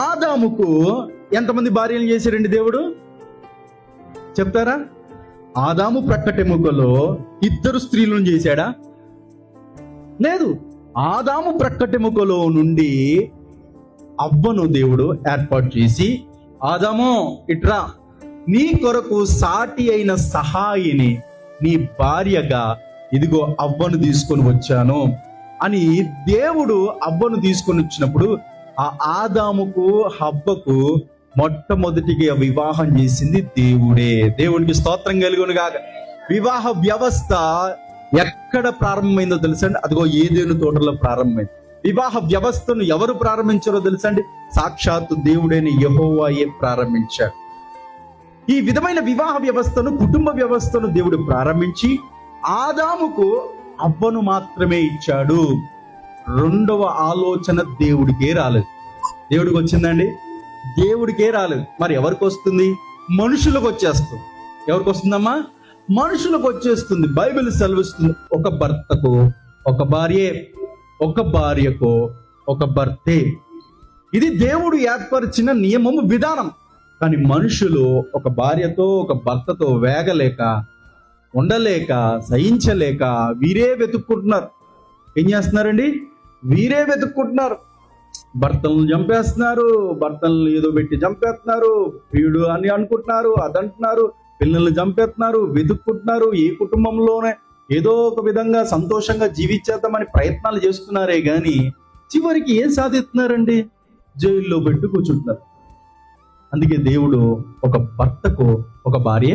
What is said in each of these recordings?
ఆదాముకు ఎంతమంది భార్యలు చేశారండి దేవుడు చెప్తారా? ఆదాము ప్రక్కటెముకలో 2 స్త్రీలను చేశాడా? లేదు. ఆదాము ప్రక్కటెముకలో నుండి అవ్వను దేవుడు ఏర్పాటు చేసి, ఆదాము ఇట్రా, నీ కొరకు సాటి అయిన సహాయిని నీ భార్యగా ఇదిగో అవ్వను తీసుకొని వచ్చాను అని దేవుడు అవ్వను తీసుకొని వచ్చినప్పుడు ఆ ఆదాముకు హవ్వకు మొట్టమొదటిగా వివాహం చేసింది దేవుడే. దేవుడికి స్తోత్రం కలుగును గాక. వివాహ వ్యవస్థ ఎక్కడ ప్రారంభమైందో తెలుసండి? అదిగో ఏదెను తోటలో ప్రారంభమైంది. వివాహ వ్యవస్థను ఎవరు ప్రారంభించారో తెలుసండి? సాక్షాత్తు దేవుడైన యెహోవాయే ప్రారంభించాడు. ఈ విధమైన వివాహ వ్యవస్థను, కుటుంబ వ్యవస్థను దేవుడు ప్రారంభించి ఆదాముకు అవ్వను మాత్రమే ఇచ్చాడు. రెండవ ఆలోచన దేవుడికే రాలేదు. దేవుడికి వచ్చిందండి? దేవుడికే రాలేదు. మరి ఎవరికి వస్తుంది? మనుషులకు వచ్చేస్తుంది. ఎవరికి వస్తుందమ్మా? మనుషులకు వచ్చేస్తుంది. బైబిల్ సెలవిస్తుంది, ఒక భర్తకు ఒక భార్యే, ఒక భార్యకు ఒక భర్తే. ఇది దేవుడు ఏర్పరిచిన నియమము, విధానం. కానీ మనుషులు ఒక భార్యతో ఒక భర్తతో వేగలేక, ఉండలేక, సహించలేక వీరే వెతుక్కుంటున్నారు. ఏం చేస్తున్నారండి? వీరే వెతుక్కుంటున్నారు. భర్తలను చంపేస్తున్నారు, భర్తలను ఏదో పెట్టి చంపేస్తున్నారు, వీడు అని అనుకుంటున్నారు, అదంటున్నారు, పిల్లల్ని చంపేస్తున్నారు, వెతుక్కుంటున్నారు. ఏ కుటుంబంలోనే ఏదో ఒక విధంగా సంతోషంగా జీవించేద్దామని ప్రయత్నాలు చేస్తున్నారే గాని చివరికి ఏం సాధిస్తున్నారండి? జైల్లో పెట్టి కూర్చుంటున్నారు. అందుకే దేవుడు ఒక భర్తకు ఒక భార్య,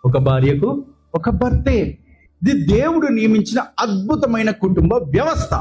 ఒక భార్యకు ఒక భర్తే. ఇది దేవుడు నియమించిన అద్భుతమైన కుటుంబ వ్యవస్థ.